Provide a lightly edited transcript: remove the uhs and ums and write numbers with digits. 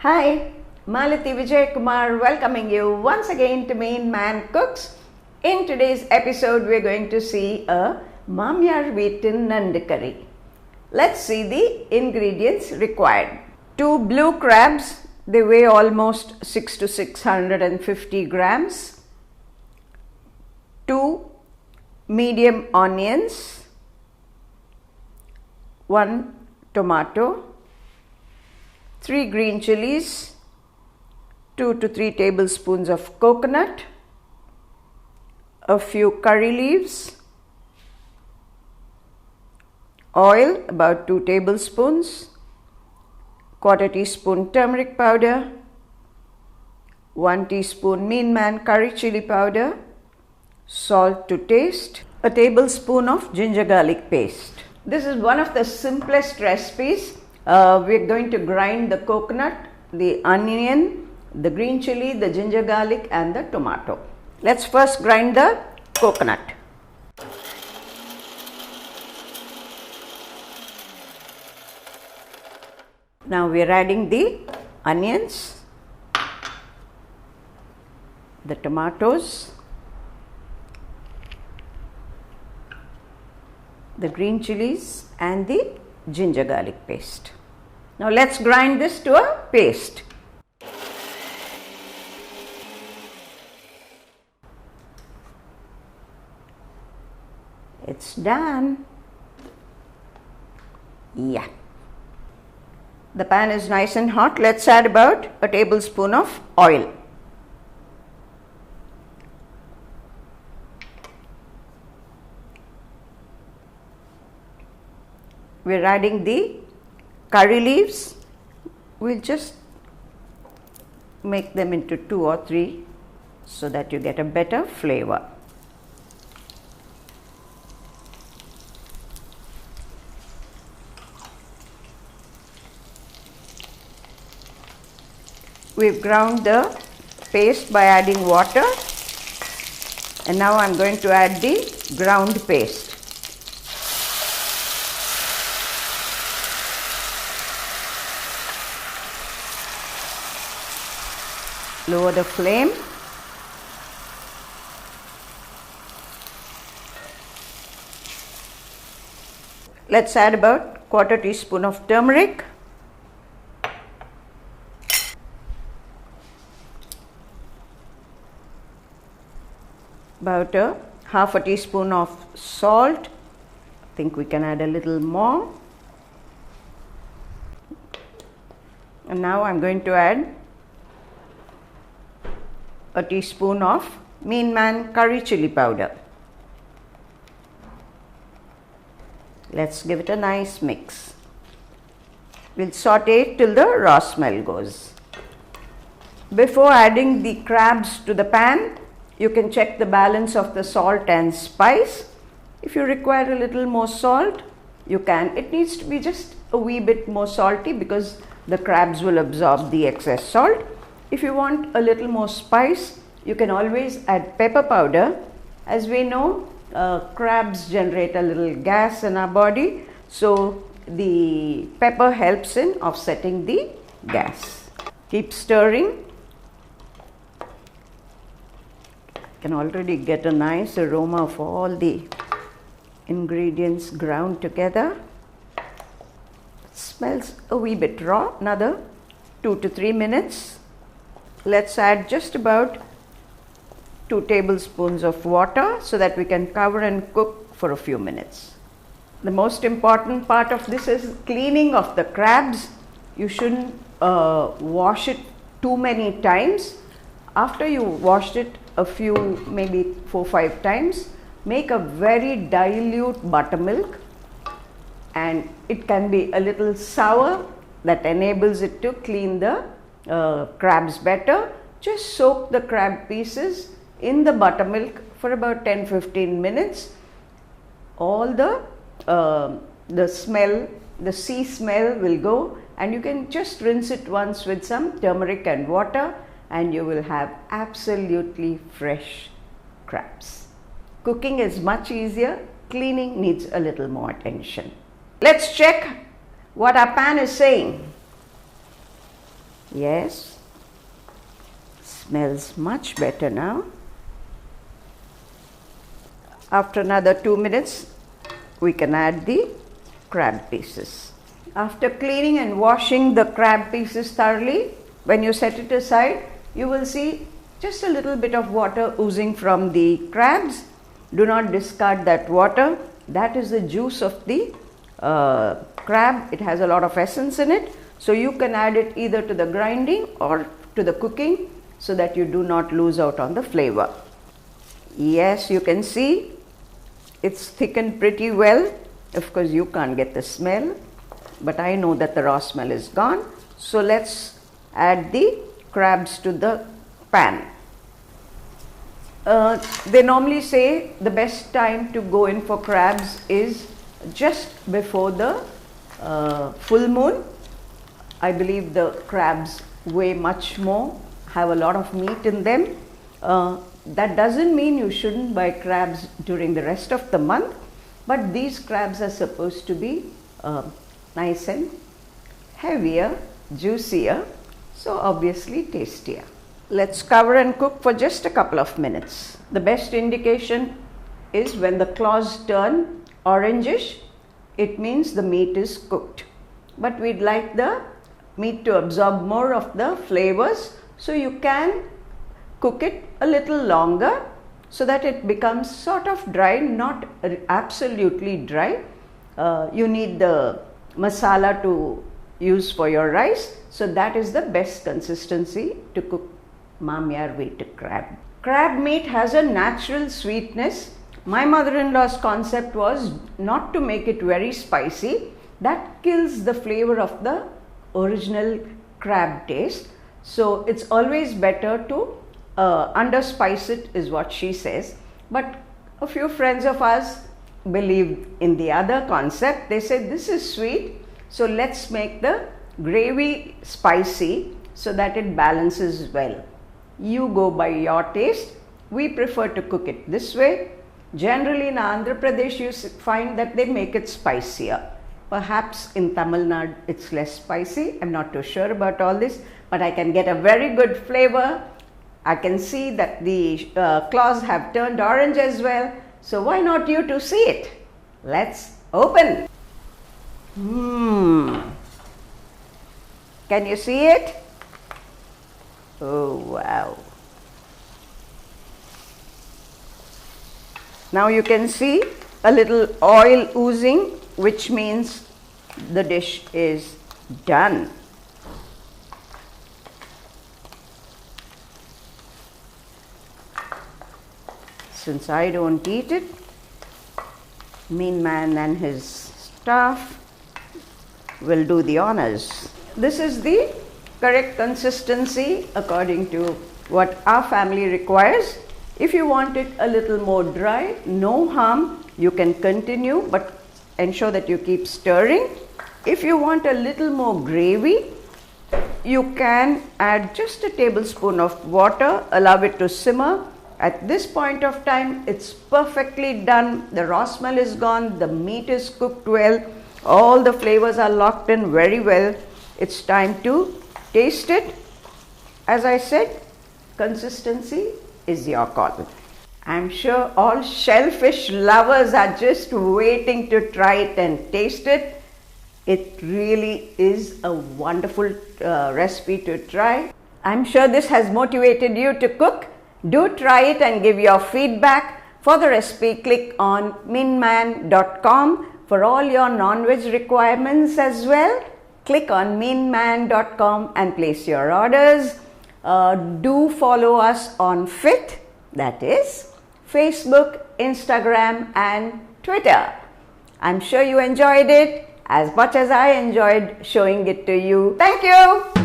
Hi, Malati Vijay Kumar welcoming you once again to Meen Man Cooks. In today's episode, we're going to see a Mamiyar Veetu Nandu curry. Let's see the ingredients required. 2 blue crabs, they weigh almost 6 to 650 grams. 2 medium onions. 1 tomato. 3 green chilies, 2 to 3 tablespoons of coconut, a few curry leaves, oil about 2 tablespoons, quarter teaspoon turmeric powder, 1 teaspoon Meen curry chili powder, salt to taste, a tablespoon of ginger garlic paste. This is one of the simplest recipes. We're going to grind the coconut, the onion, the green chili, the ginger garlic and the tomato. Let's first grind the coconut. Now we're adding the onions, the tomatoes, the green chilies and the ginger garlic paste. Now let's grind this to a paste. It's done. Yeah. The pan is nice and hot. Let's add about a tablespoon of oil. We're adding the curry leaves. We'll just make them into 2 or 3 so that you get a better flavor. We've ground the paste by adding water, and now I'm going to add the ground paste. Lower the flame. Let's add about quarter teaspoon of turmeric. About a half a teaspoon of salt. I think we can add a little more. And now I'm going to add a teaspoon of Meen curry chili powder. Let's give it a nice mix. We'll saute it till the raw smell goes. Before adding the crabs to the pan, you can check the balance of the salt and spice. If you require a little more salt, you can. It needs to be just a wee bit more salty because the crabs will absorb the excess salt. If you want a little more spice, you can always add pepper powder. As we know, crabs generate a little gas in our body, so the pepper helps in offsetting the gas. Keep stirring. You can already get a nice aroma of all the ingredients ground together. It smells a wee bit raw. Another 2 to 3 minutes. Let's add just about 2 tablespoons of water so that we can cover and cook for a few minutes. The most important part of this is cleaning of the crabs. You shouldn't wash it too many times. After you washed it a few, maybe 4-5 times, make a very dilute buttermilk, and it can be a little sour. That enables it to clean the crabs better. Just soak the crab pieces in the buttermilk for about 10-15 minutes. All the smell, the sea smell will go, and you can just rinse it once with some turmeric and water, and you will have absolutely fresh crabs. Cooking is much easier. Cleaning needs a little more attention. Let's check what our pan is saying. Yes, smells much better now. After another 2 minutes, we can add the crab pieces. After cleaning and washing the crab pieces thoroughly, when you set it aside, you will see just a little bit of water oozing from the crabs. Do not discard that water. That is the juice of the crab. It has a lot of essence in it. So you can add it either to the grinding or to the cooking so that you do not lose out on the flavor. Yes, you can see it's thickened pretty well. Of course, you can't get the smell, but I know that the raw smell is gone. So let's add the crabs to the pan. They normally say the best time to go in for crabs is just before the full moon. I believe the crabs weigh much more, have a lot of meat in them. That doesn't mean you shouldn't buy crabs during the rest of the month, but these crabs are supposed to be nice and heavier, juicier, so obviously tastier. Let's cover and cook for just a couple of minutes. The best indication is when the claws turn orangish, it means the meat is cooked. But we'd like the meat to absorb more of the flavors, so you can cook it a little longer so that it becomes sort of dry, not absolutely dry. You need the masala to use for your rice, so that is the best consistency to cook Mamiyar Veetu crab. Crab meat has a natural sweetness. My mother-in-law's concept was not to make it very spicy. That kills the flavor of the original crab taste. So it's always better to underspice it, is what she says. But a few friends of ours believe in the other concept. They said this is sweet, so let's make the gravy spicy so that it balances well. You go by your taste. We prefer to cook it this way. Generally in Andhra Pradesh you find that they make it spicier. Perhaps in Tamil Nadu it's less spicy. I'm not too sure about all this, but I can get a very good flavor. I can see that the claws have turned orange as well. So why not you to see it? Let's open. Can you see it? Oh wow. Now you can see a little oil oozing, which means the dish is done. Since I don't eat it, Meen Man and his staff will do the honors. This is the correct consistency according to what our family requires. If you want it a little more dry, no harm, you can continue, but ensure that you keep stirring. If you want a little more gravy, you can add just a tablespoon of water, allow it to simmer. At this point of time, it's perfectly done. The raw smell is gone, the meat is cooked well, all the flavors are locked in very well. It's time to taste it. As I said, consistency is your call. I'm sure all shellfish lovers are just waiting to try it and taste it. It really is a wonderful recipe to try. I'm sure this has motivated you to cook. Do try it and give your feedback. For the recipe, click on meenman.com. For all your non-veg requirements as well, click on meenman.com and place your orders. Do follow us on FIT, that is Facebook, Instagram and Twitter. I'm sure you enjoyed it as much as I enjoyed showing it to you. Thank you.